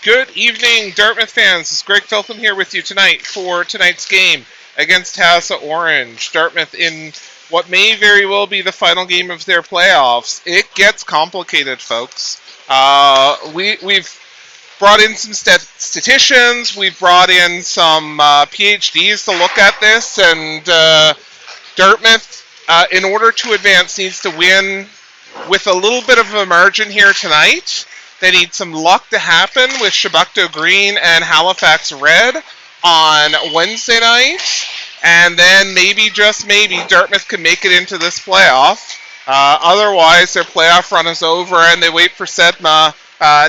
Good evening, Dartmouth fans. It's Greg Filtham here with you tonight for tonight's game against TASA Orange. Dartmouth in what may very well be the final game of their playoffs. It gets complicated, folks. We've brought in some statisticians. We've brought in some PhDs to look at this, and Dartmouth, in order to advance, needs to win with a little bit of a margin here tonight. They need some luck to happen with Chebucto Green and Halifax Red on Wednesday night. And then maybe, just maybe, Dartmouth can make it into this playoff. Otherwise, their playoff run is over and they wait for Sedma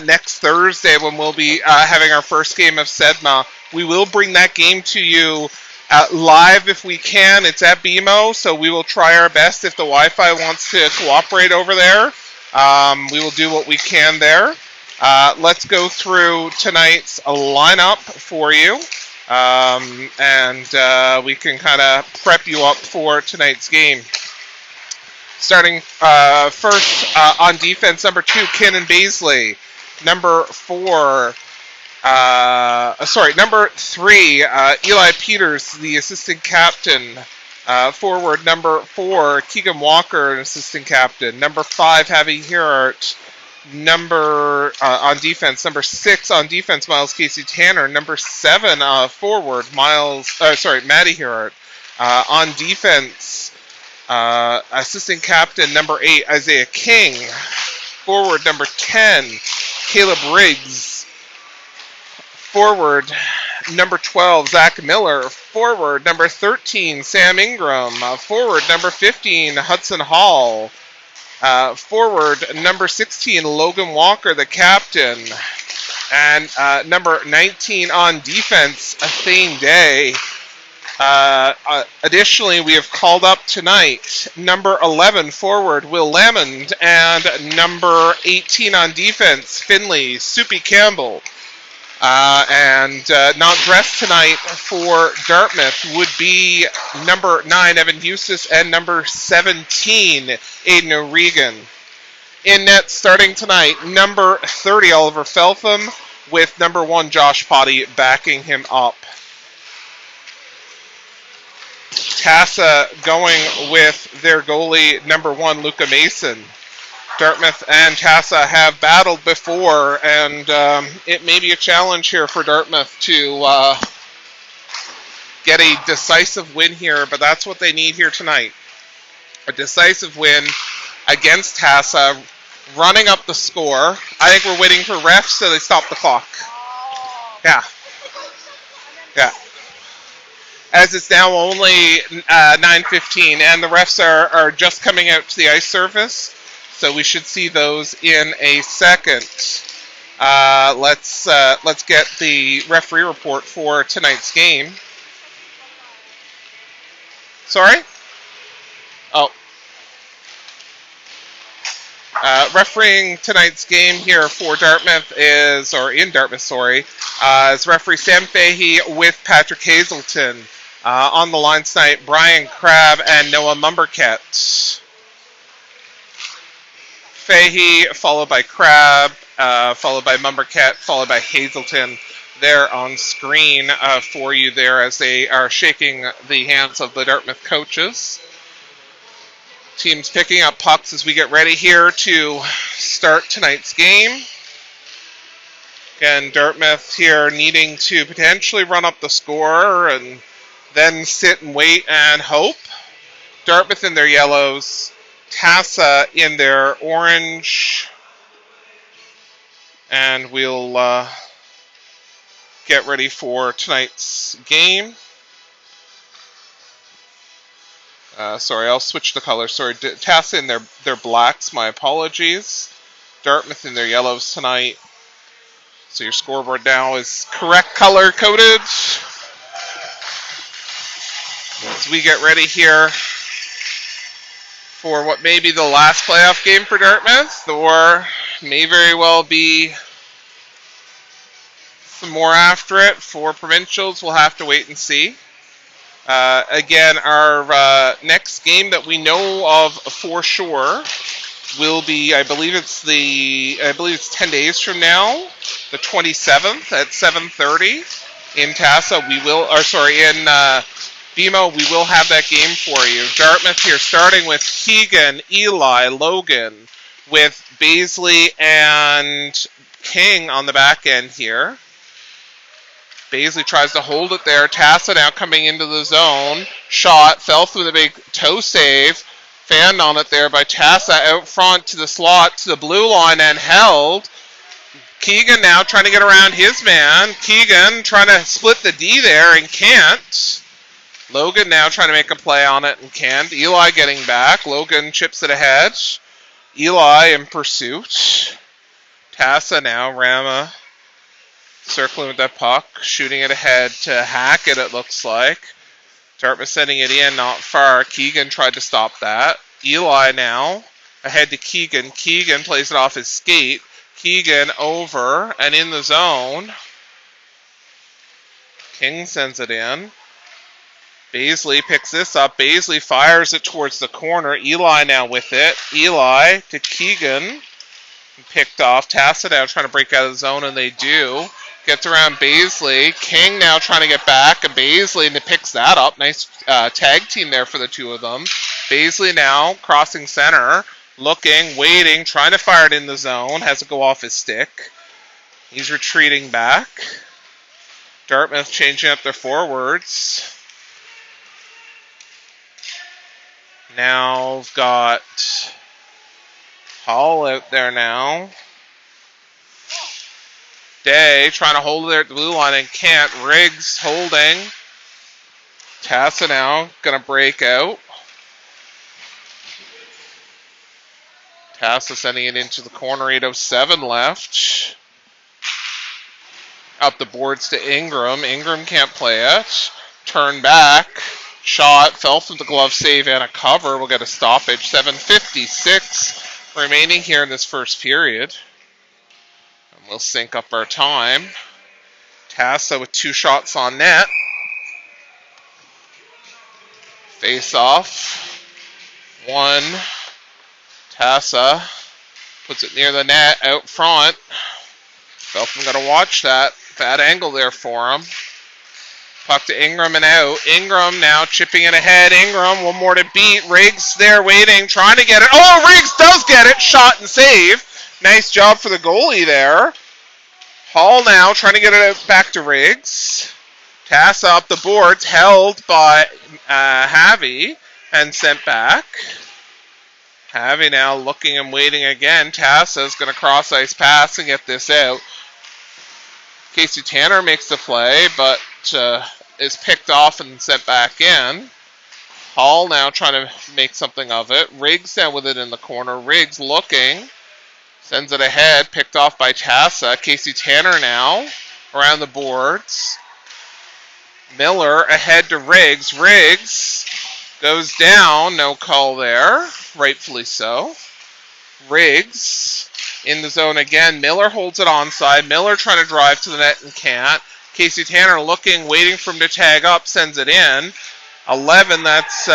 next Thursday when we'll be having our first game of Sedma. We will bring that game to you live if we can. It's at BMO, so we will try our best if the Wi-Fi wants to cooperate over there. We will do what we can there. Let's go through tonight's lineup for you, and we can kind of prep you up for tonight's game. Starting first on defense, number 2, Kenan Baisley. Number 3, Eli Peters, the assistant captain. Forward, number 4, Keegan Walker, an assistant captain. Number 5, Javi Hirart. On defense, number 6 on defense, Miles Casey Tanner. Number 7 forward, Matty Hirart. On defense, assistant captain, number 8, Isaiah King. Forward, number 10, Caleb Riggs. Forward, number 12, Zach Miller. Forward, number 13, Sam Ingram. Forward, number 15, Hudson Hall. Forward, number 16, Logan Walker, the captain. And number 19 on defense, Thane Day. Additionally, we have called up tonight number 11 forward, Will Lamond. And number 18 on defense, Finley Soupy Campbell. And not dressed tonight for Dartmouth would be number 9, Evan Eustace, and number 17, Aiden O'Regan. In net starting tonight, number 30, Oliver Feltham, with number 1, Josh Potty, backing him up. TASA going with their goalie, number 1, Luca Mason. Dartmouth and TASA have battled before, and it may be a challenge here for Dartmouth to get a decisive win here, but that's what they need here tonight. A decisive win against TASA, running up the score. I think we're waiting for refs so they stop the clock. Yeah. As it's now only 9:15, and the refs are just coming out to the ice surface. So we should see those in a second. Let's get the referee report for tonight's game. Sorry? Oh. Refereeing tonight's game here for Dartmouth is referee Sam Fahey with Patrick Hazelton. On the line tonight, Brian Crabb and Noah Mumberket. Fahey, followed by Crabb, followed by Mumberket, followed by Hazelton. They're on screen for you there as they are shaking the hands of the Dartmouth coaches. Teams picking up pucks as we get ready here to start tonight's game. Again, Dartmouth here needing to potentially run up the score and then sit and wait and hope. Dartmouth in their yellows. TASA in their orange, and we'll get ready for tonight's game. I'll switch the color. TASA in their blacks, my apologies. Dartmouth in their yellows tonight. So your scoreboard now is correct color coded. As we get ready here for what may be the last playoff game for Dartmouth, or may very well be some more after it. For provincials, we'll have to wait and see. Again, our next game that we know of for sure will be, I believe it's 10 days from now, the 27th at 7:30 in TASA. In BMO, we will have that game for you. Dartmouth here, starting with Keegan, Eli, Logan, with Baisley and King on the back end here. Baisley tries to hold it there. TASA now coming into the zone. Shot, fell through the big toe save. Fanned on it there by TASA out front to the slot, to the blue line, and held. Keegan now trying to get around his man. Keegan trying to split the D there and can't. Logan now trying to make a play on it and can't. Eli getting back. Logan chips it ahead. Eli in pursuit. TASA now. Rama circling with that puck. Shooting it ahead to Hackett, it looks like. Dartmouth sending it in, not far. Keegan tried to stop that. Eli now ahead to Keegan. Keegan plays it off his skate. Keegan over and in the zone. King sends it in. Baisley picks this up. Baisley fires it towards the corner. Eli now with it. Eli to Keegan. Picked off. TASA now trying to break out of the zone, and they do. Gets around Baisley. King now trying to get back, and Baisley picks that up. Nice tag team there for the two of them. Baisley now crossing center. Looking, waiting, trying to fire it in the zone. Has to go off his stick. He's retreating back. Dartmouth changing up their forwards. Now we've got Hall out there now. Day trying to hold it there at the blue line and can't. Riggs holding. TASA now going to break out. TASA sending it into the corner. 8:07 left. Up the boards to Ingram. Ingram can't play it. Turn back. Shot. Fell from the glove save and a cover. We'll get a stoppage. 7:56 remaining here in this first period. And we'll sync up our time. TASA with 2 shots on net. Face off. 1. TASA puts it near the net out front. Feltham got to watch that. Bad angle there for him. Puck to Ingram and out. Ingram now chipping it ahead. Ingram, one more to beat. Riggs there waiting, trying to get it. Oh, Riggs does get it. Shot and save. Nice job for the goalie there. Hall now trying to get it back to Riggs. TASA up the boards, held by Javi and sent back. Javi now looking and waiting again. TASA is going to cross ice pass and get this out. Casey Tanner makes the play, but is picked off and sent back in. Hall now trying to make something of it. Riggs now with it in the corner. Riggs looking. Sends it ahead. Picked off by TASA. Casey Tanner now around the boards. Miller ahead to Riggs. Riggs goes down. No call there. Rightfully so. Riggs in the zone again. Miller holds it onside. Miller trying to drive to the net and can't. Casey Tanner looking, waiting for him to tag up, sends it in. 11, that's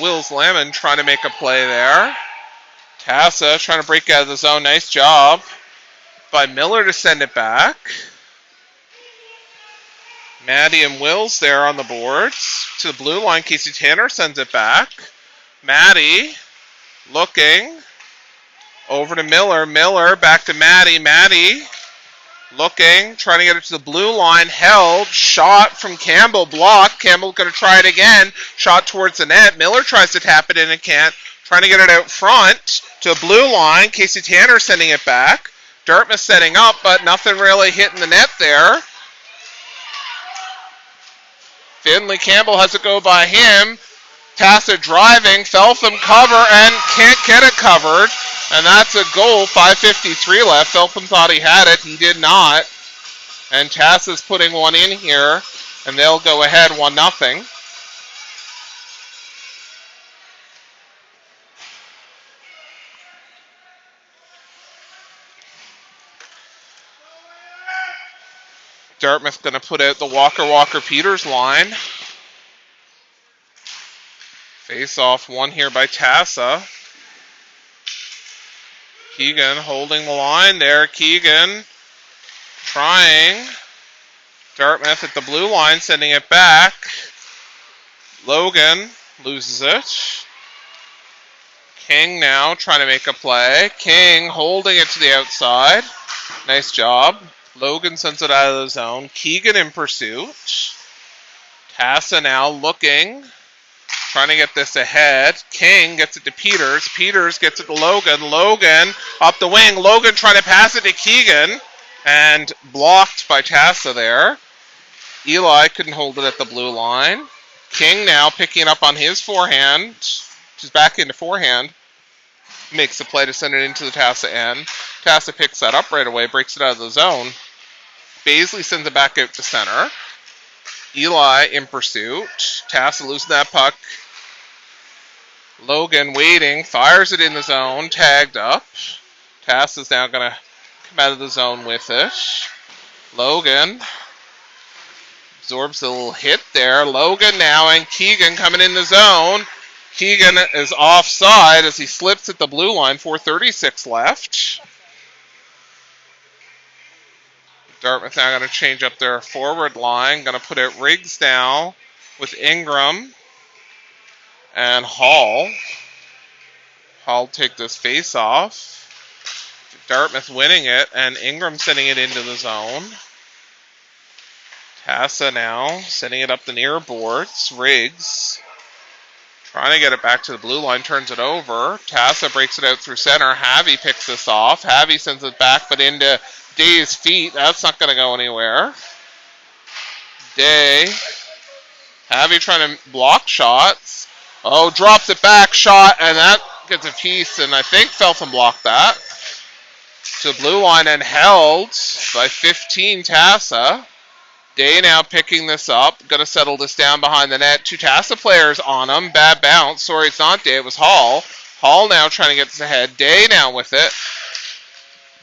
Wills Lemon trying to make a play there. TASA trying to break out of the zone. Nice job by Miller to send it back. Maddie and Wills there on the boards. To the blue line, Casey Tanner sends it back. Maddie looking. Over to Miller. Miller back to Maddie. Maddie looking, trying to get it to the blue line, held, shot from Campbell, blocked. Campbell going to try it again, shot towards the net. Miller tries to tap it in and can't, trying to get it out front to the blue line. Casey Tanner sending it back. Dartmouth setting up, but nothing really hitting the net there. Finley Campbell has to go by him. TASA driving, Feltham cover, and can't get it covered. And that's a goal, 5:53 left. Feltham thought he had it, he did not. And TASA's putting one in here, and they'll go ahead 1-0. Dartmouth going to put out the Walker-Peters line. Face off one here by TASA. Keegan holding the line there. Keegan trying. Dartmouth at the blue line, sending it back. Logan loses it. King now trying to make a play. King holding it to the outside. Nice job. Logan sends it out of the zone. Keegan in pursuit. TASA now looking. Trying to get this ahead. King gets it to Peters. Peters gets it to Logan. Logan up the wing. Logan trying to pass it to Keegan. And blocked by TASA there. Eli couldn't hold it at the blue line. King now picking it up on his forehand. She's back into forehand. Makes the play to send it into the TASA end. TASA picks that up right away. Breaks it out of the zone. Baisley sends it back out to center. Eli in pursuit. TASA losing that puck. Logan waiting. Fires it in the zone. Tagged up. TASA's now going to come out of the zone with it. Logan absorbs a little hit there. Logan now and Keegan coming in the zone. Keegan is offside as he slips at the blue line. 4:36 left. Dartmouth now going to change up their forward line. Going to put out Riggs now with Ingram and Hall. Hall take this face off. Dartmouth winning it and Ingram sending it into the zone. TASA now sending it up the near boards. Riggs trying to get it back to the blue line, turns it over. TASA breaks it out through center. Havy picks this off. Havy sends it back, but into Day's feet. That's not going to go anywhere. Day. Havy trying to block shots. Oh, drops it back, shot, and that gets a piece, and I think Feltham blocked that. To the blue line and held by 15 TASA. Day now picking this up. Going to settle this down behind the net. Two TASA players on him. Bad bounce. Sorry, it's not Day. It was Hall. Hall now trying to get this ahead. Day now with it.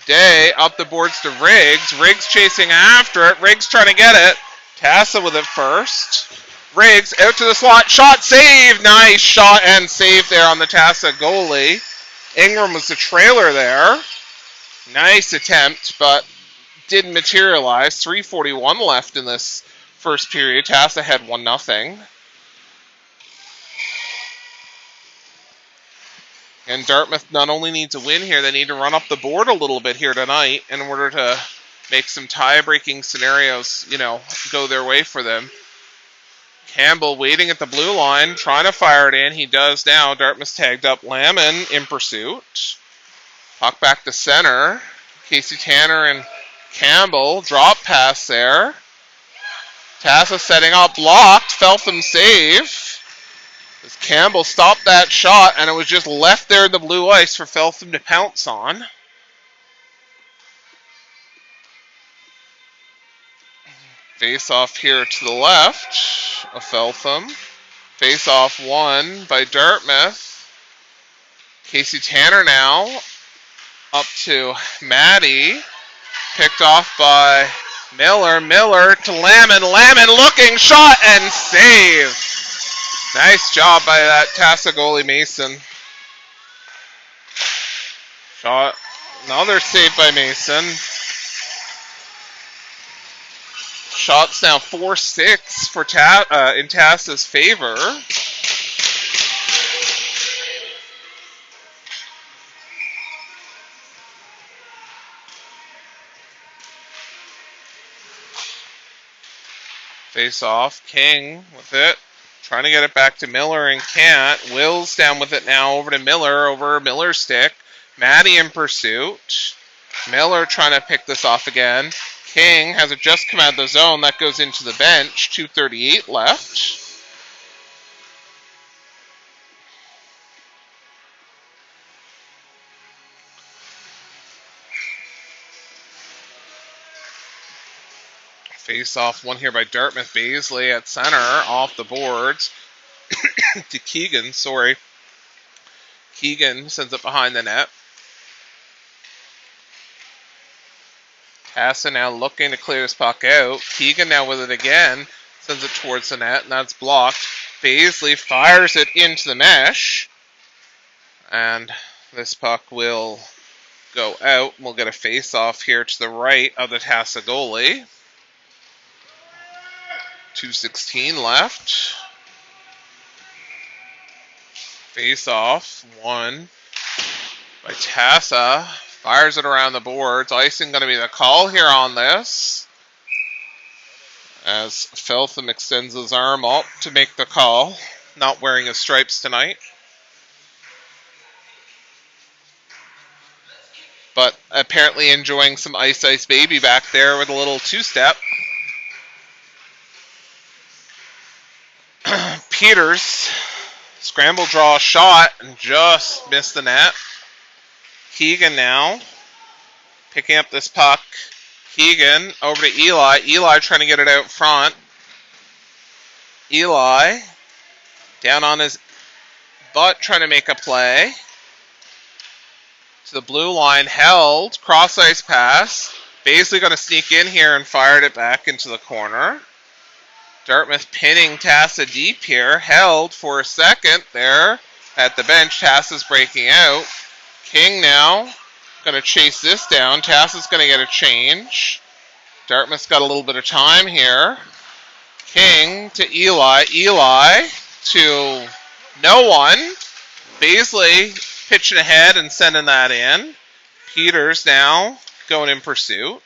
Day up the boards to Riggs. Riggs chasing after it. Riggs trying to get it. TASA with it first. Riggs out to the slot. Shot, save. Nice shot and save there on the TASA goalie. Ingram was the trailer there. Nice attempt, but didn't materialize. 3:41 left in this first period. TASA had 1-0. And Dartmouth not only needs a win here, they need to run up the board a little bit here tonight in order to make some tie-breaking scenarios, go their way for them. Campbell waiting at the blue line, trying to fire it in. He does now. Dartmouth's tagged up. Lamon in pursuit. Puck back to center. Casey Tanner and Campbell. Drop pass there. TASA setting up. Blocked. Feltham save. As Campbell stopped that shot, and it was just left there in the blue ice for Feltham to pounce on. Face off here to the left of Feltham. Face off won by Dartmouth. Casey Tanner now up to Maddie. Picked off by Miller. Miller to Lamon. Lamon looking, shot and save. Nice job by that TASA goalie Mason. Shot. Another save by Mason. Shots now 4-6 for in TASA's favor. Face off. King with it. Trying to get it back to Miller and can't. Will's down with it now over to Miller, over Miller's stick. Maddie in pursuit. Miller trying to pick this off again. King has it just come out of the zone. That goes into the bench. 2:38 left. Face off one here by Dartmouth. Baisley at center, off the boards to Keegan. Sorry. Keegan sends it behind the net. TASA now looking to clear this puck out. Keegan now with it again. Sends it towards the net, and that's blocked. Baisley fires it into the mesh. And this puck will go out. We'll get a face-off here to the right of the TASA goalie. 2:16 left. Face-off, won by TASA. Fires it around the boards. Icing going to be the call here on this, as Feltham extends his arm up to make the call. Not wearing his stripes tonight, but apparently enjoying some Ice Ice Baby back there with a little two-step. Peters, scramble draw shot and just missed the net. Keegan now picking up this puck. Keegan over to Eli. Eli trying to get it out front. Eli down on his butt trying to make a play. To the blue line, held. Cross ice pass. Basically going to sneak in here and fired it back into the corner. Dartmouth pinning TASA deep here. Held for a second there at the bench. TASA's breaking out. King now going to chase this down. TASA's going to get a change. Dartmouth's got a little bit of time here. King to Eli. Eli to no one. Baisley pitching ahead and sending that in. Peters now going in pursuit.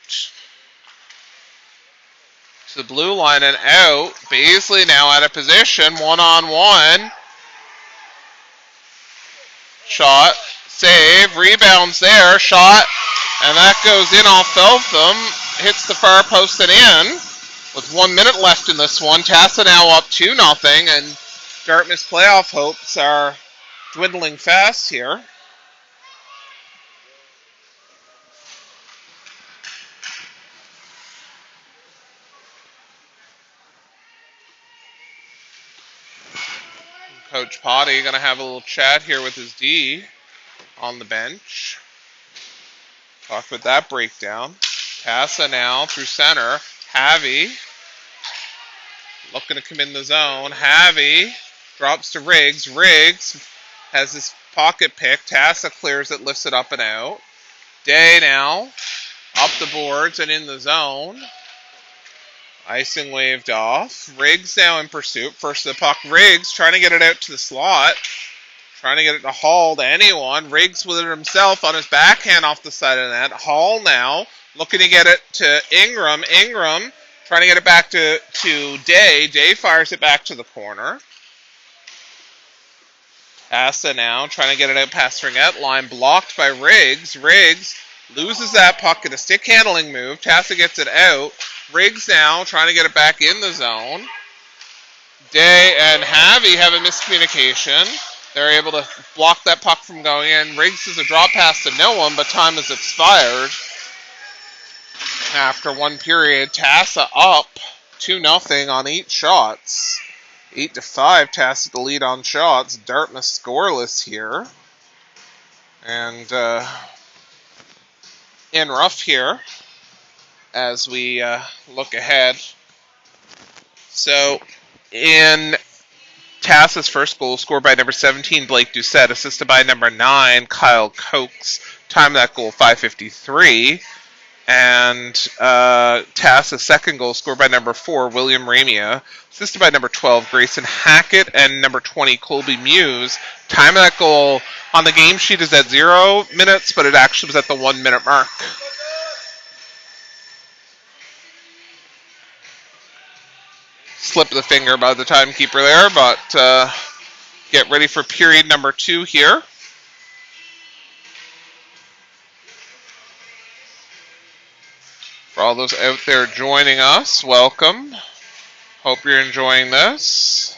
To the blue line and out. Baisley now out of position. One-on-one. Shot. Save. Rebounds there. Shot. And that goes in off Feltham. Hits the far post and in. With 1 minute left in this one. TASA now up 2-0. And Dartmouth's playoff hopes are dwindling fast here. Coach Potty going to have a little chat here with his D on the bench. Talk with that breakdown. TASA now through center. Havy looking to come in the zone. Havy drops to Riggs. Riggs has his pocket pick. TASA clears it, lifts it up and out. Day now up the boards and in the zone. Icing waved off. Riggs now in pursuit. First to the puck. Riggs trying to get it out to the slot. Trying to get it to Hall to anyone. Riggs with it himself on his backhand off the side of the net. Hall now looking to get it to Ingram. Ingram trying to get it back to Day. Day fires it back to the corner. TASA now trying to get it out past ringette line. Blocked by Riggs. Riggs loses that puck in a stick handling move. TASA gets it out. Riggs now trying to get it back in the zone. Day and Havy have a miscommunication. They're able to block that puck from going in. Riggs is a drop pass to no one, but time has expired. After one period, TASA up 2-0 on 8 shots. 8-5, TASA the lead on shots. Dartmouth scoreless here. And in rough here as we look ahead. So in TASA's first goal, scored by number 17, Blake Doucette, assisted by number 9, Kyle Cokes. Time of that goal, 5:53. And TASA's second goal, scored by number 4, William Ramia, assisted by number 12, Grayson Hackett, and number 20, Colby Muse. Time of that goal on the game sheet is at 0 minutes, but it actually was at the 1 minute mark. Slip of the finger by the timekeeper there, but get ready for period number 2 here. For all those out there joining us, welcome. Hope you're enjoying this.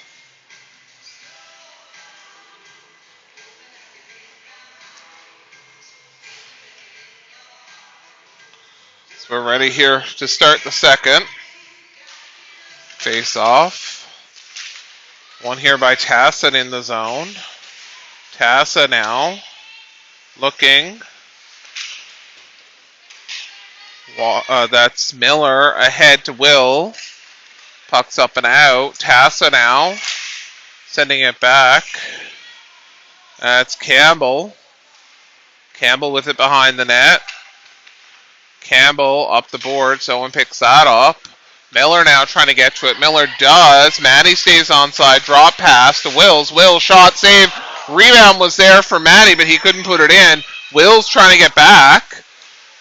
So we're ready here to start the second. Face off. One here by TASA in the zone. TASA now looking. That's Miller ahead to Will. Puck's up and out. TASA now Sending it back. That's Campbell. Campbell with it behind the net. Campbell up the board. Someone picks that up. Miller now trying to get to it. Miller does. Maddie stays onside. Drop pass to Wills. Wills shot, save. Rebound was there for Maddie, but he couldn't put it in. Wills trying to get back.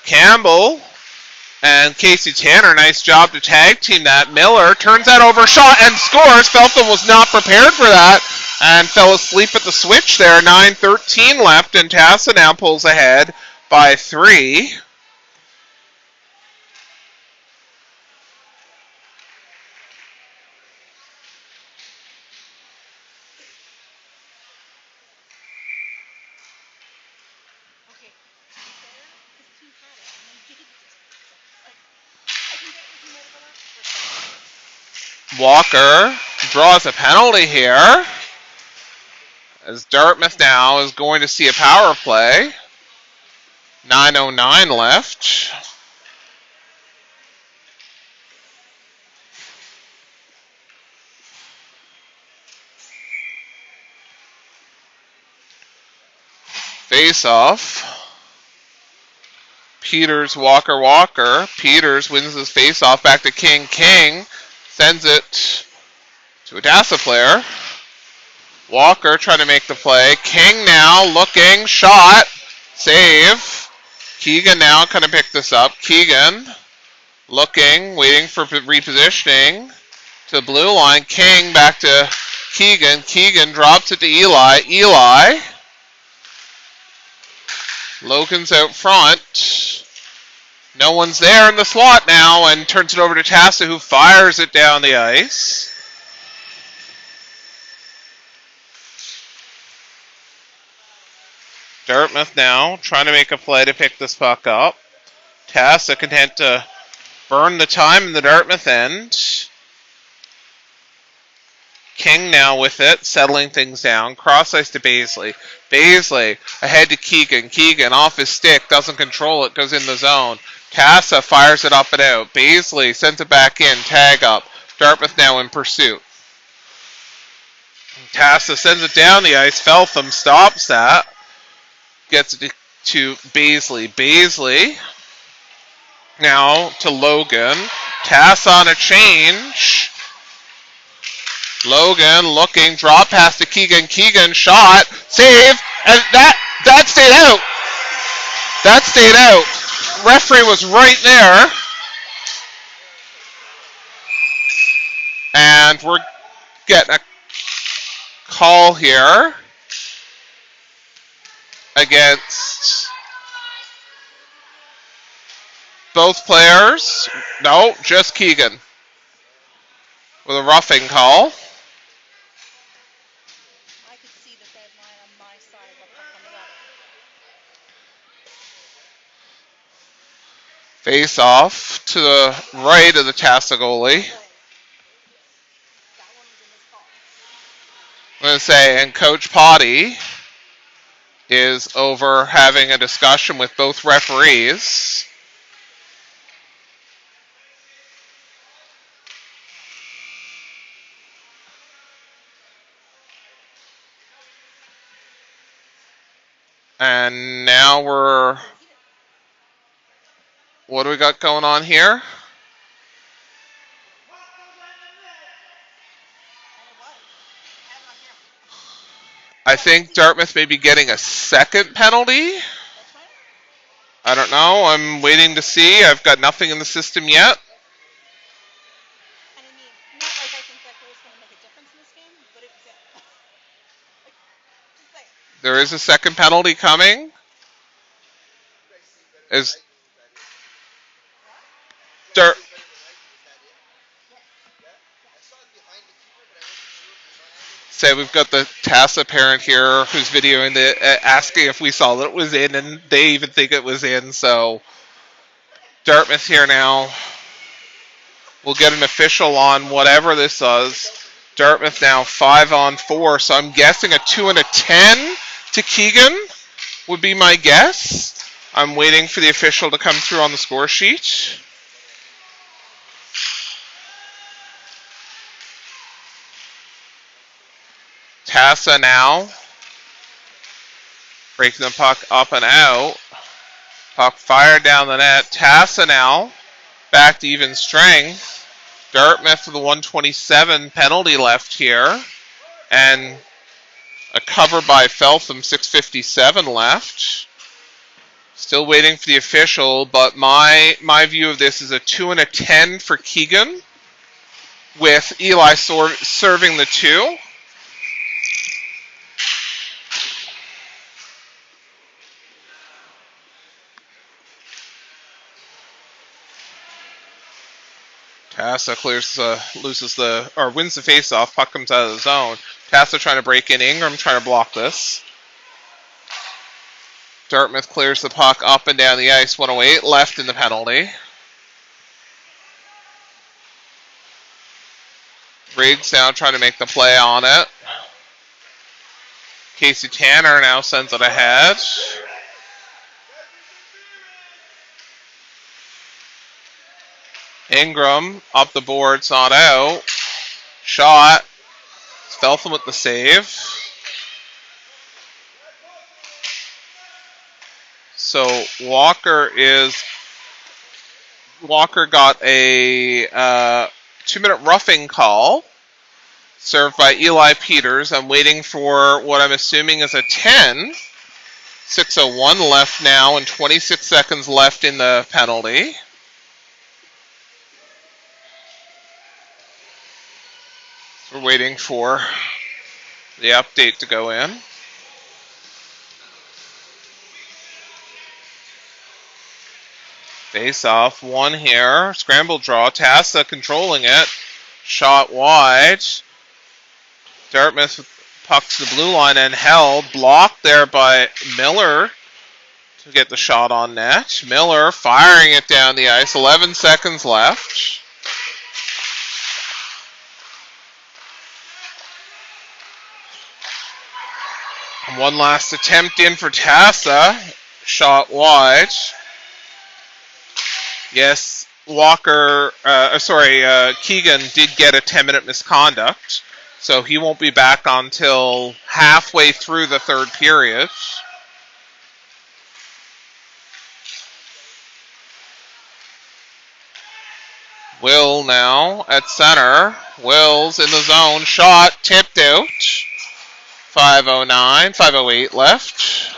Campbell and Casey Tanner, nice job to tag team that. Miller turns that over, shot, and scores. Feltham was not prepared for that and fell asleep at the switch there. 9:13 left, and TASA now pulls ahead by 3. Walker draws a penalty here, as Dartmouth now is going to see a power play. 9:09 left. Face-off. Peters, Walker, Walker. Peters wins this face-off back to King. King sends it to a TASA player. Walker trying to make the play. King now looking, shot, save. Keegan now kind of pick this up. Keegan looking, waiting for repositioning to the blue line. King back to Keegan. Keegan drops it to Eli. Eli. Logan's out front. No one's there in the slot now, and turns it over to TASA, who fires it down the ice. Dartmouth now trying to make a play to pick this puck up. TASA content to burn the time in the Dartmouth end. King now with it, settling things down. Cross ice to Baisley. Baisley ahead to Keegan. Keegan off his stick, doesn't control it, goes in the zone. TASA fires it up and out. Baisley sends it back in, tag up. Dartmouth now in pursuit. TASA sends it down the ice. Feltham stops that. Gets it to Baisley. Baisley now to Logan. TASA on a change. Logan looking, drop pass to Keegan. Keegan shot, save, and that stayed out. That stayed out. Referee was right there. And we're getting a call here against both players. No, just Keegan with a roughing call. Face off to the right of the TASA goalie. I'm going to say, and Coach Potty is over having a discussion with both referees. And now what do we got going on here? I think Dartmouth may be getting a second penalty. I don't know. I'm waiting to see. I've got nothing in the system yet. There is a second penalty coming. Say we've got the TASA parent here who's videoing asking if we saw that it was in, and they even think it was in. So Dartmouth here now. We'll get an official on whatever this is. Dartmouth now 5-on-4, so I'm guessing a 2 and a 10 to Keegan would be my guess. I'm waiting for the official to come through on the score sheet. TASA now. Breaking the puck up and out. Puck fired down the net. TASA now. Back to even strength. Dartmouth with the 127 penalty left here. And a cover by Feltham, 6:57 left. Still waiting for the official, but my view of this is a 2 and a 10 for Keegan, with Eli serving the 2. TASA wins the faceoff. Puck comes out of the zone. TASA trying to break in. Ingram trying to block this. Dartmouth clears the puck up and down the ice. 1:08 left in the penalty. Riggs now trying to make the play on it. Casey Tanner now sends it ahead. Ingram up the boards, not out. Shot. Feltham with the save. So Walker got a 2-minute roughing call served by Eli Peters. I'm waiting for what I'm assuming is a 10. 6:01 left now and 26 seconds left in the penalty. We're waiting for the update to go in. Face off, one here. Scramble draw. TASA controlling it. Shot wide. Dartmouth puck to the blue line and held. Blocked there by Miller to get the shot on net. Miller firing it down the ice. 11 seconds left. One last attempt in for TASA. Shot wide. Yes, Keegan did get a 10-minute misconduct, so he won't be back until halfway through the third period. Will now at center. Will's in the zone. Shot tipped out. 5:08 left.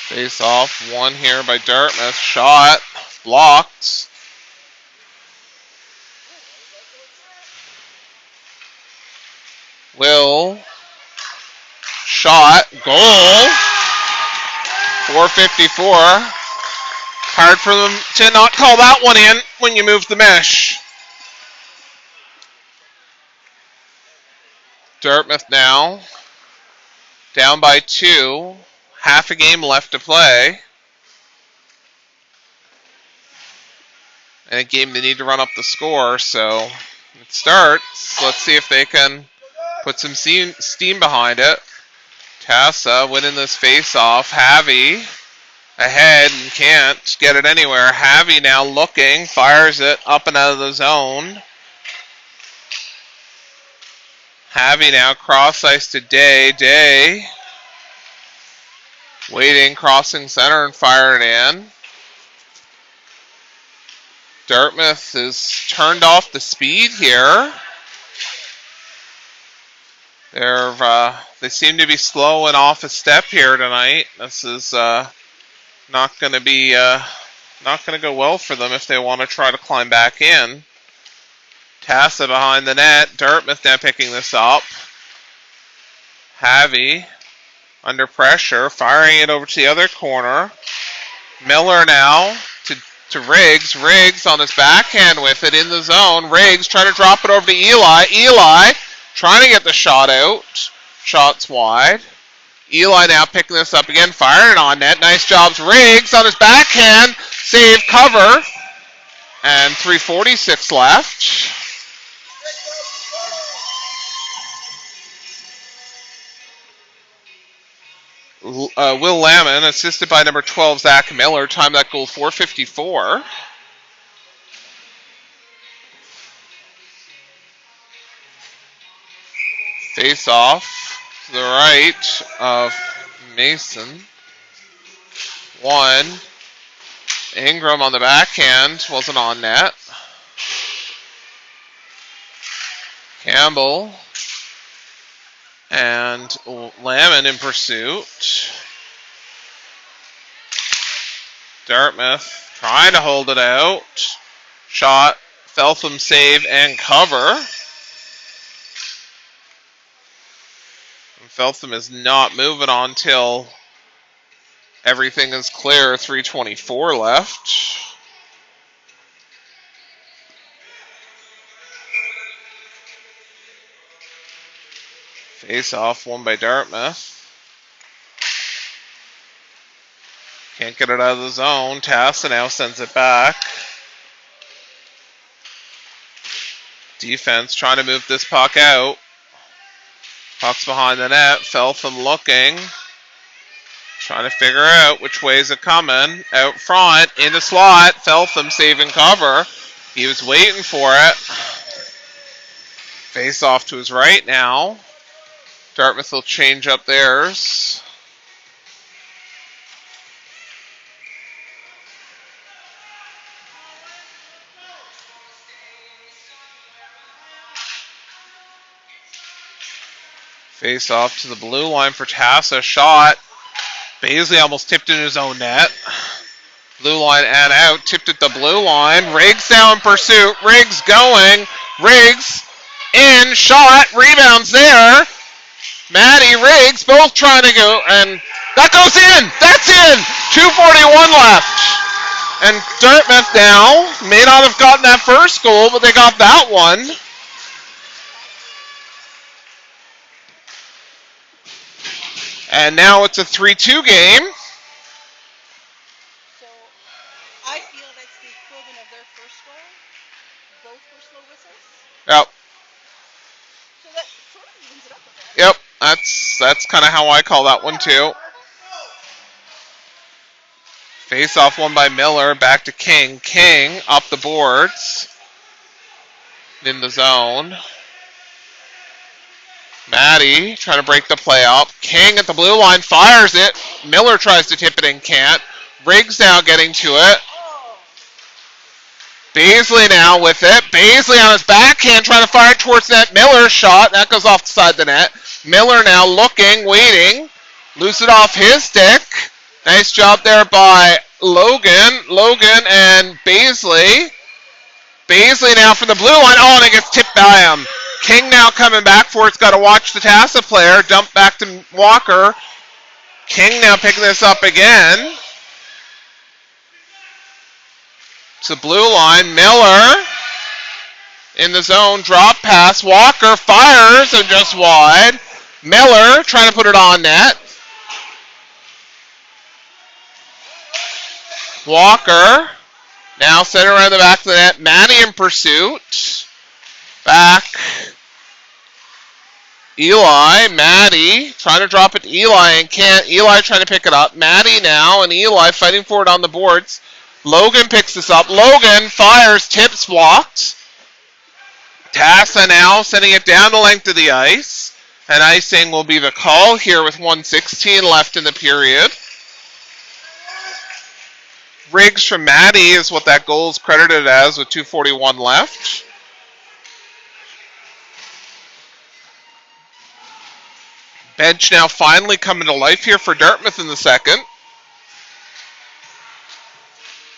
Face off, one here by Dartmouth. Shot, blocked. Will, shot, goal. 4:54. Hard for them to not call that one in when you move the mesh. Dartmouth now down by 2. Half a game left to play. And a game they need to run up the score, so it starts. Let's see if they can put some steam behind it. TASA winning this face-off. Havy ahead and can't get it anywhere. Havy now looking, fires it up and out of the zone. Havy now cross ice to Day. Day waiting, crossing center and fire it in. Dartmouth has turned off the speed here. They seem to be slow and off a step here tonight. This is not going to go well for them if they want to try to climb back in. TASA behind the net. Dartmouth now picking this up. Havy under pressure, firing it over to the other corner. Miller now to Riggs. Riggs on his backhand with it in the zone. Riggs trying to drop it over to Eli. Eli trying to get the shot out. Shots wide. Eli now picking this up again, firing on net. Nice jobs. Riggs on his backhand. Save, cover. And 3:46 left. Will Lamon, assisted by number 12, Zach Miller, timed that goal 4:54. Face off to the right of Mason. 1. Ingram on the backhand, wasn't on net. Campbell and Lamon in pursuit. Dartmouth trying to hold it out. Shot, Feltham save and cover. And Feltham is not moving on till everything is clear. 3:24 left. Face off, won by Dartmouth. Can't get it out of the zone. TASA now sends it back. Defense trying to move this puck out. Puck's behind the net. Feltham looking. Trying to figure out which way is it coming. Out front, in the slot. Feltham saving cover. He was waiting for it. Face off to his right now. Dartmouth will change up theirs. Face off to the blue line for TASA. Shot. Baisley almost tipped in his own net. Blue line and out. Tipped at the blue line. Riggs now in pursuit. Riggs going. Riggs in. Shot. Rebounds there. Maddie, Riggs, both trying to go. And that goes in. That's in. 2:41 left. And Dartmouth now may not have gotten that first goal, but they got that one. And now it's a 3-2 game. So I feel that's the equivalent of their first goal. Both were slow whistles. Yep. So that sort of evens it up a bit. Yep. That's kind of how I call that one too. Face off one by Miller. Back to King. King up the boards. In the zone. Maddie trying to break the play up. King at the blue line fires it. Miller tries to tip it and can't. Riggs now getting to it. Baisley now with it. Baisley on his backhand trying to fire it towards net. Miller shot. That goes off the side of the net. Miller now looking, waiting. Loose it off his stick. Nice job there by Logan. Logan and Baisley. Baisley now from the blue line. Oh, and it gets tipped by him. King now coming back for it's got to watch the TASA player. Dump back to Walker. King now picking this up again. To blue line. Miller in the zone. Drop pass. Walker fires and just wide. Miller trying to put it on net. Walker now set around the back of the net. Maddie in pursuit. Back. Eli, Maddie, trying to drop it to Eli and can't. Eli trying to pick it up. Maddie now and Eli fighting for it on the boards. Logan picks this up. Logan fires, tips, blocked. TASA now sending it down the length of the ice. And icing will be the call here with 1:16 left in the period. Riggs from Maddie is what that goal is credited as with 2:41 left. Bench now finally coming to life here for Dartmouth in the second.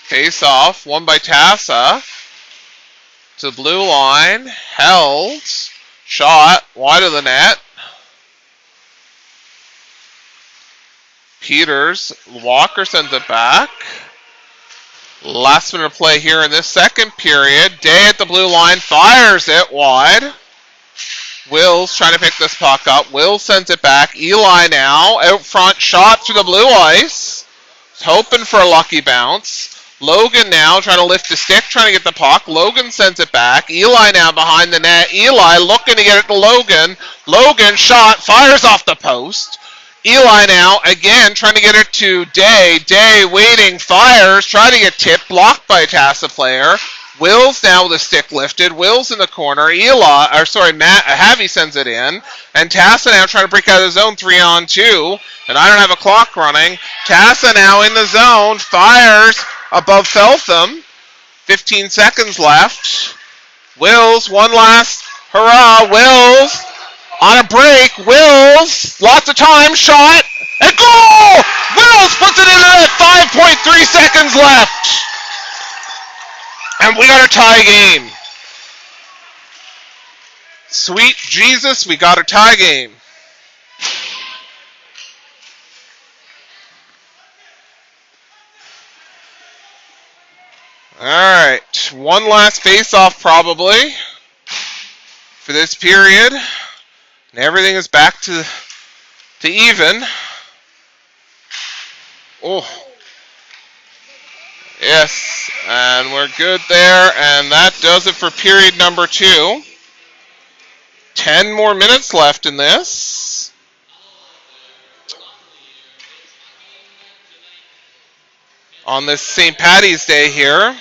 Face off, won by TASA. To the blue line, held, shot, wide of the net. Peters, Walker sends it back. Last minute of play here in this second period. Day at the blue line, fires it wide. Wills trying to pick this puck up. Wills sends it back. Eli now, out front, shot through the blue ice. Hoping for a lucky bounce. Logan now trying to lift the stick, trying to get the puck. Logan sends it back. Eli now behind the net. Eli looking to get it to Logan. Logan shot, fires off the post. Eli now, again, trying to get it to Day. Day waiting, fires, trying to get tipped, blocked by a TASA player. Wills now with a stick lifted. Wills in the corner. Javi sends it in. And TASA now trying to break out of the zone 3-on-2. And I don't have a clock running. TASA now in the zone. Fires above Feltham. 15 seconds left. Wills, one last hurrah. Wills on a break. Wills, lots of time, shot, and goal! Wills puts it in at 5.3 seconds left. And we got a tie game. Sweet Jesus, we got a tie game. All right, one last face-off probably for this period. And everything is back to even. Oh. Yes, and we're good there, and that does it for period number 2. 10 more minutes left in this. On this St. Paddy's Day here.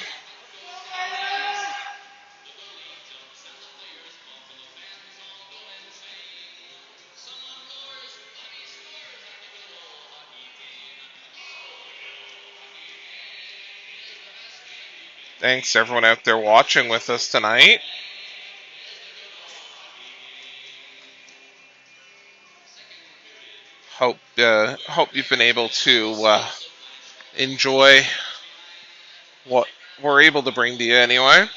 Thanks everyone out there watching with us tonight. Hope you've been able to enjoy what we're able to bring to you anyway.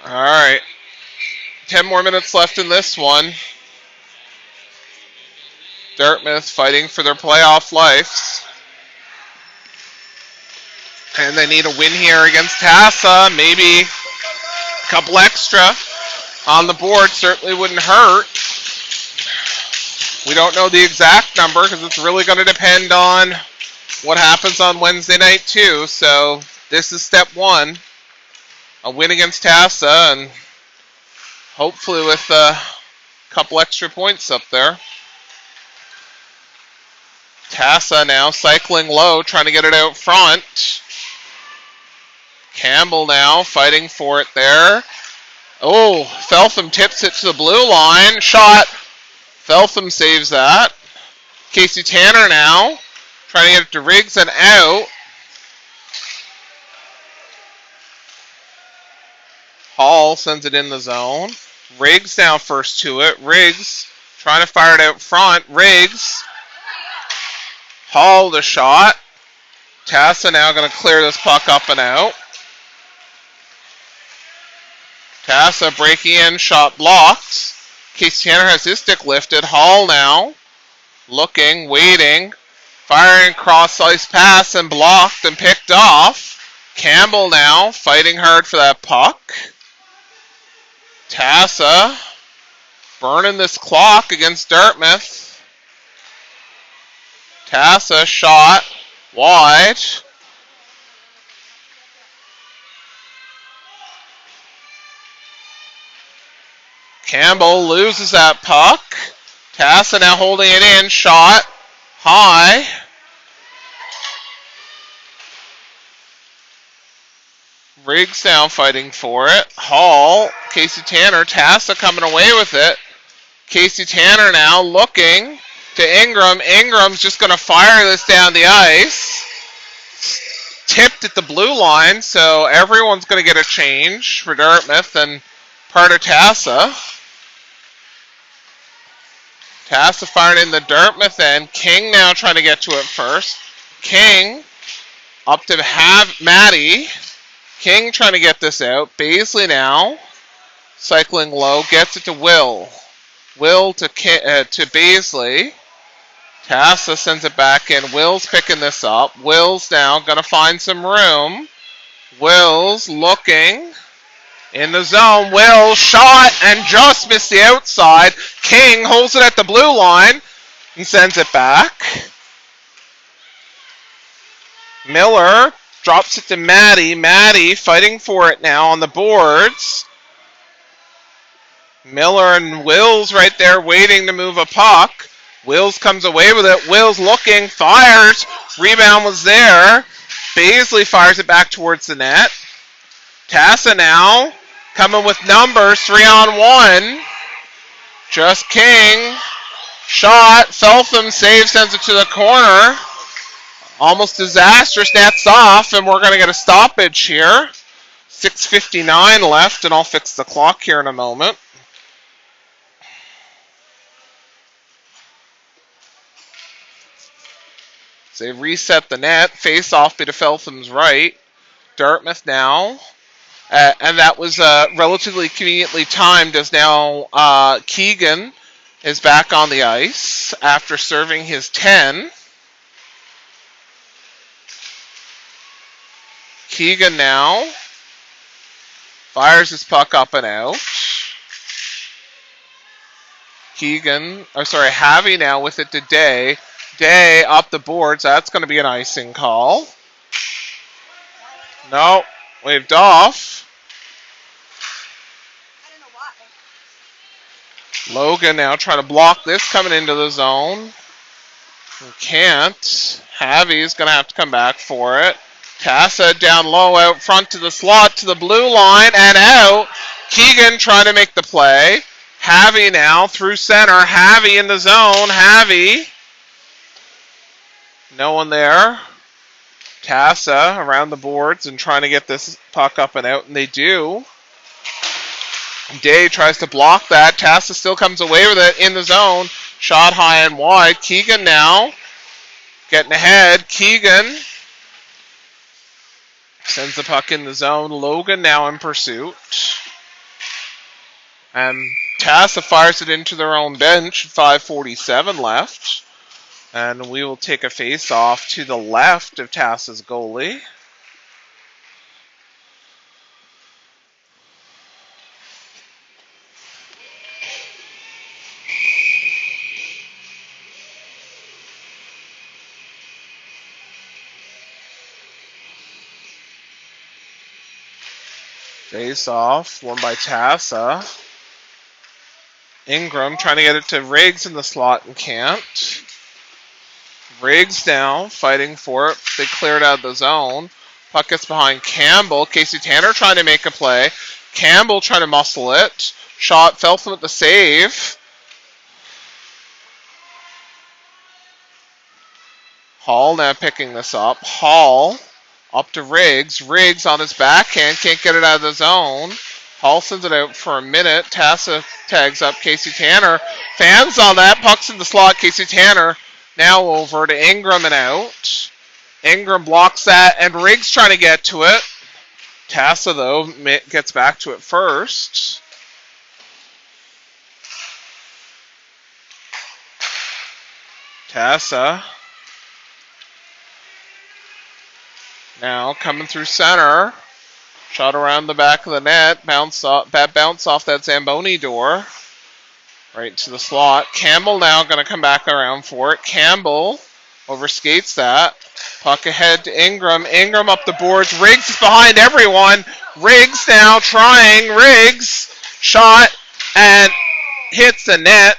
All right. 10 more minutes left in this one. Dartmouth fighting for their playoff lives. And they need a win here against TASA. Maybe a couple extra on the board certainly wouldn't hurt. We don't know the exact number because it's really going to depend on what happens on Wednesday night too. So this is step 1. A win against TASA, and hopefully with a couple extra points up there. TASA now cycling low, trying to get it out front. Campbell now fighting for it there. Oh, Feltham tips it to the blue line. Shot. Feltham saves that. Casey Tanner now trying to get it to Riggs and out. Hall sends it in the zone. Riggs now first to it. Riggs trying to fire it out front. Riggs. Hall the shot. TASA now going to clear this puck up and out. TASA breaking in, shot blocked. Casey Tanner has his stick lifted. Hall now looking, waiting, firing cross ice pass and blocked and picked off. Campbell now fighting hard for that puck. TASA burning this clock against Dartmouth. TASA shot wide. Campbell loses that puck. TASA now holding it in. Shot high. Riggs now fighting for it. Hall, Casey Tanner, TASA coming away with it. Casey Tanner now looking to Ingram. Ingram's just going to fire this down the ice. Tipped at the blue line, so everyone's going to get a change for Dartmouth and part of TASA. TASA firing in the Dartmouth end. King now trying to get to it first. King up to Matty. King trying to get this out. Baisley now cycling low. Gets it to Will. Will to Baisley. TASA sends it back in. Will's picking this up. Will's now going to find some room. Will's looking in the zone. Will shot and just missed the outside. King holds it at the blue line and sends it back. Miller drops it to Maddie. Maddie fighting for it now on the boards. Miller and Wills right there waiting to move a puck. Wills comes away with it. Wills looking, fires. Rebound was there. Baisley fires it back towards the net. TASA now coming with numbers, 3-on-1. Just King. Shot. Feltham saves, sends it to the corner. Almost disastrous. Nets off, and we're going to get a stoppage here. 6:59 left, and I'll fix the clock here in a moment. So they reset the net. Face off to Feltham's right. Dartmouth now. And that was relatively conveniently timed, as now Keegan is back on the ice after serving his 10. Keegan now fires his puck up and out. Javi now with it to Day. Day up the boards. That's going to be an icing call. No, waved off. I don't know why. Logan now trying to block this coming into the zone. He can't. Javi's going to have to come back for it. TASA down low out front to the slot to the blue line and out. Keegan trying to make the play. Javi now through center. Javi in the zone. Javi. No one there. TASA around the boards and trying to get this puck up and out, and they do. Day tries to block that. TASA still comes away with it in the zone. Shot high and wide. Keegan now getting ahead. Keegan sends the puck in the zone. Logan now in pursuit. And TASA fires it into their own bench. 5:47 left. And we will take a face-off to the left of TASA's goalie. Face-off, won by TASA. Ingram trying to get it to Riggs in the slot and can't. Riggs now fighting for it. They cleared out the zone. Puck gets behind Campbell. Casey Tanner trying to make a play. Campbell trying to muscle it. Shot Feltham with the save. Hall now picking this up. Hall up to Riggs. Riggs on his backhand. Can't get it out of the zone. Hall sends it out for a minute. TASA tags up Casey Tanner. Fans on that. Puck's in the slot. Casey Tanner now over to Ingram and out. Ingram blocks that, and Riggs trying to get to it. TASA, though, gets back to it first. TASA now coming through center. Shot around the back of the net. Bounce off that Zamboni door. Right to the slot. Campbell now going to come back around for it. Campbell overskates that. Puck ahead to Ingram. Ingram up the boards. Riggs is behind everyone. Riggs now trying. Riggs. Shot and hits the net.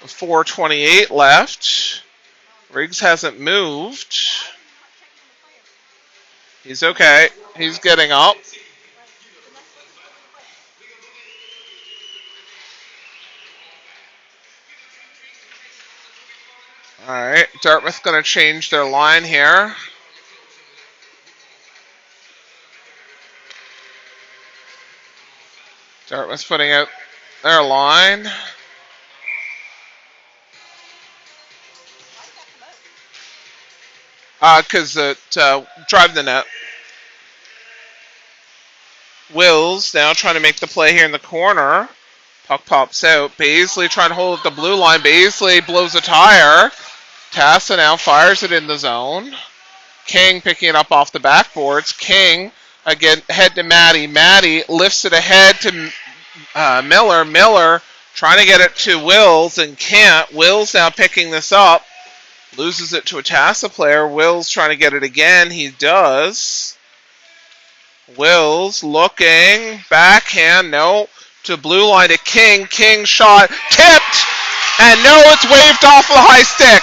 4:28 left. Riggs hasn't moved. He's okay. He's getting up. All right, Dartmouth going to change their line here. Dartmouth putting out their line. Because it drive the net. Wills now trying to make the play here in the corner. Puck pops out. Baisley trying to hold at the blue line. Baisley blows a tire. TASA now fires it in the zone. King picking it up off the backboards. King again head to Maddie. Maddie lifts it ahead to Miller. Miller trying to get it to Wills and can't. Wills now picking this up. Loses it to a TASA player. Wills trying to get it again. He does. Wills looking. Backhand. No. To blue line to King. King shot. Tipped. And no, it's waved off with a high stick.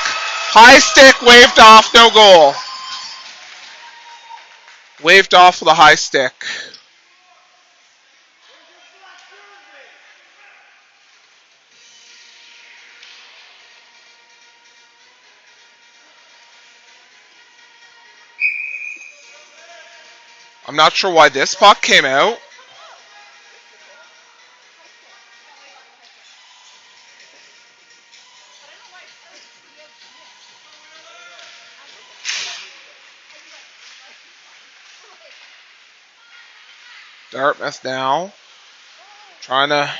High stick waved off. No goal. Waved off with a high stick. I'm not sure why this puck came out. Dartmouth now trying to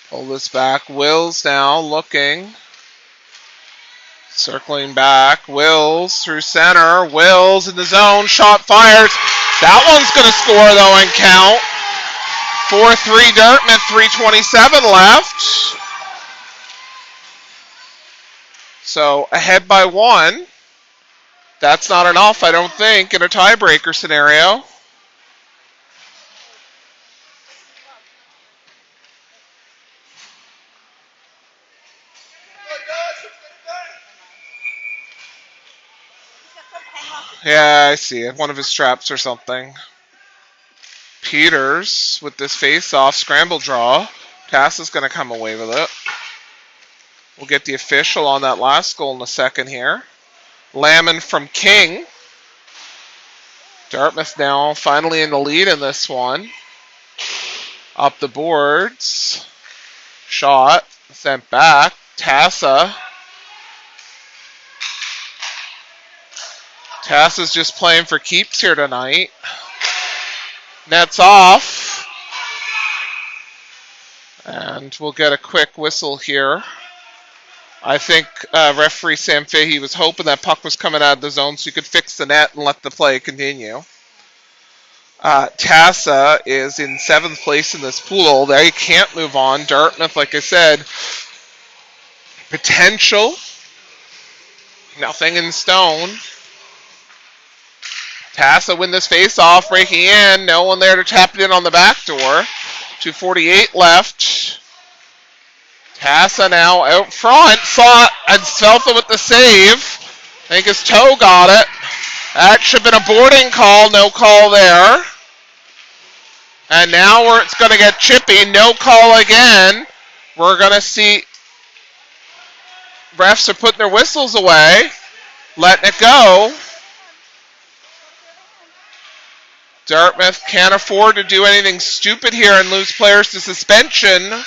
pull this back. Wills now looking. Circling back. Wills through center. Wills in the zone. Shot fires. That one's going to score though and count. 4-3 Dartmouth. 3:27 left. So ahead by 1. That's not enough, I don't think, in a tiebreaker scenario. Yeah, I see it. One of his straps or something. Peters with this face-off scramble draw. TASA's going to come away with it. We'll get the official on that last goal in a second here. Lamon from King. Dartmouth now finally in the lead in this one. Up the boards. Shot. Sent back. TASA. TASA's just playing for keeps here tonight. Nets off. And we'll get a quick whistle here. I think referee Sam Fahey was hoping that puck was coming out of the zone so you could fix the net and let the play continue. TASA is in 7th place in this pool. They can't move on. Dartmouth, like I said, potential. Nothing in stone. TASA win this face-off, breaking in. No one there to tap it in on the back door. 2:48 left. TASA now out front. Saw it and Svelta with the save. I think his toe got it. That should have been a boarding call. No call there. And now where it's going to get chippy. No call again. We're going to see refs are putting their whistles away. Letting it go. Dartmouth can't afford to do anything stupid here and lose players to suspension.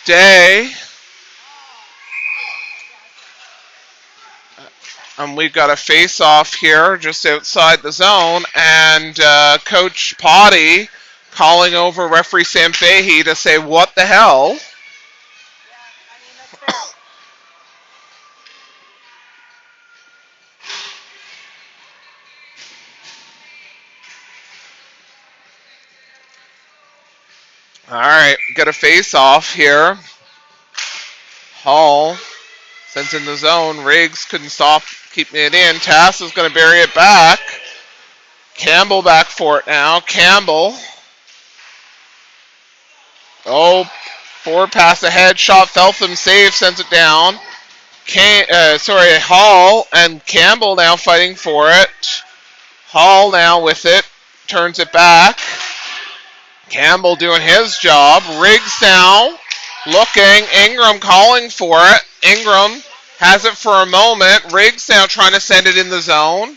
Day. And we've got a face-off here just outside the zone. And Coach Potty calling over referee Sam Fahey to say, what the hell? All right, got a face-off here. Hall sends in the zone. Riggs couldn't stop keeping it in. TASA's going to bury it back. Campbell back for it now. Campbell. Oh, forward pass ahead. Shot. Feltham save. Sends it down. Hall and Campbell now fighting for it. Hall now with it. Turns it back. Campbell doing his job. Riggs now looking. Ingram calling for it. Ingram has it for a moment. Riggs now trying to send it in the zone.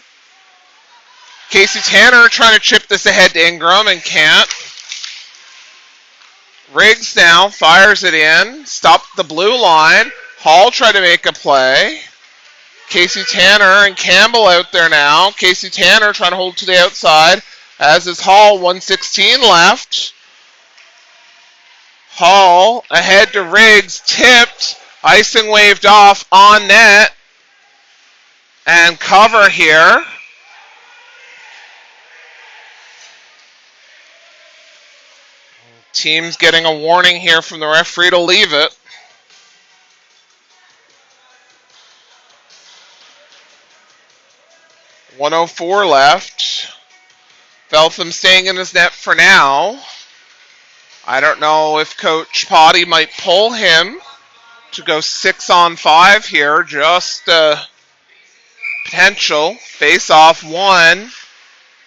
Casey Tanner trying to chip this ahead to Ingram and can't. Riggs now fires it in. Stopped the blue line. Hall tried to make a play. Casey Tanner and Campbell out there now. Casey Tanner trying to hold to the outside. As is Hall, 1:16 left. Hall ahead to Riggs, tipped, icing waved off on net, and cover here. Team's getting a warning here from the referee to leave it. 1:04 left. Feltham staying in his net for now. I don't know if Coach Potty might pull him to go 6-on-5 here. Just potential. Face off one.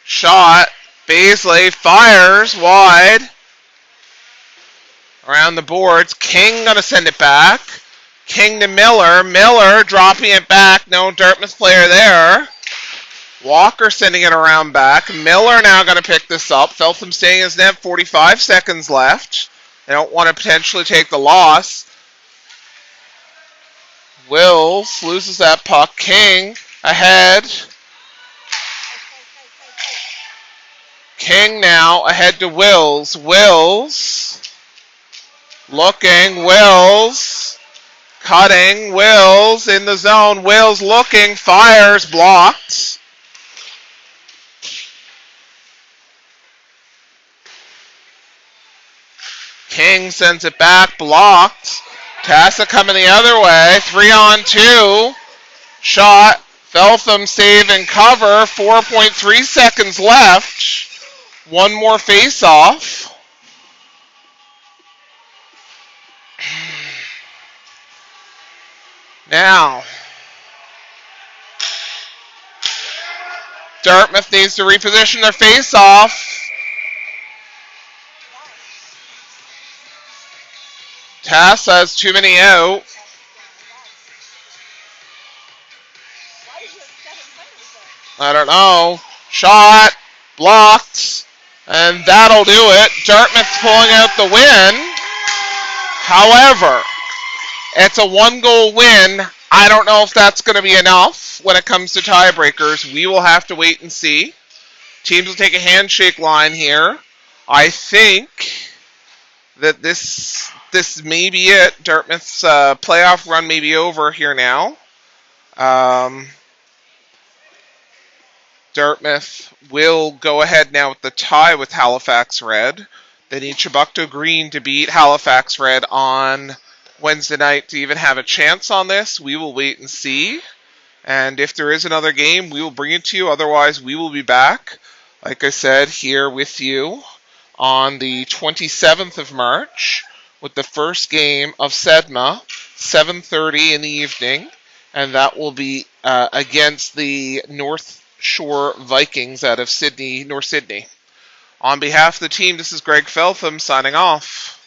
Shot. Baisley fires wide. Around the boards. King going to send it back. King to Miller. Miller dropping it back. No Dartmouth player there. Walker sending it around back. Miller now going to pick this up. Feltham staying in his net. 45 seconds left. They don't want to potentially take the loss. Wills loses that puck. King ahead. King now ahead to Wills. Wills looking. Wills cutting. Wills in the zone. Wills looking. Fires. Blocked. King sends it back. Blocked. TASA coming the other way. 3-on-2. Shot. Feltham save and cover. 4.3 seconds left. One more face-off. Now, Dartmouth needs to reposition their face-off. TASA has too many out. I don't know. Shot. Blocked. And that'll do it. Dartmouth's pulling out the win. However, it's a one-goal win. I don't know if that's going to be enough when it comes to tiebreakers. We will have to wait and see. Teams will take a handshake line here. I think that this may be it. Dartmouth's playoff run may be over here now. Dartmouth will go ahead now with the tie with Halifax Red. They need Chebucto Green to beat Halifax Red on Wednesday night to even have a chance on this. We will wait and see. And if there is another game, we will bring it to you. Otherwise, we will be back, like I said, here with you on the 27th of March with the first game of SEDMA, 7:30 in the evening. And that will be against the North Shore Vikings out of Sydney, North Sydney. On behalf of the team, this is Greg Feltham signing off.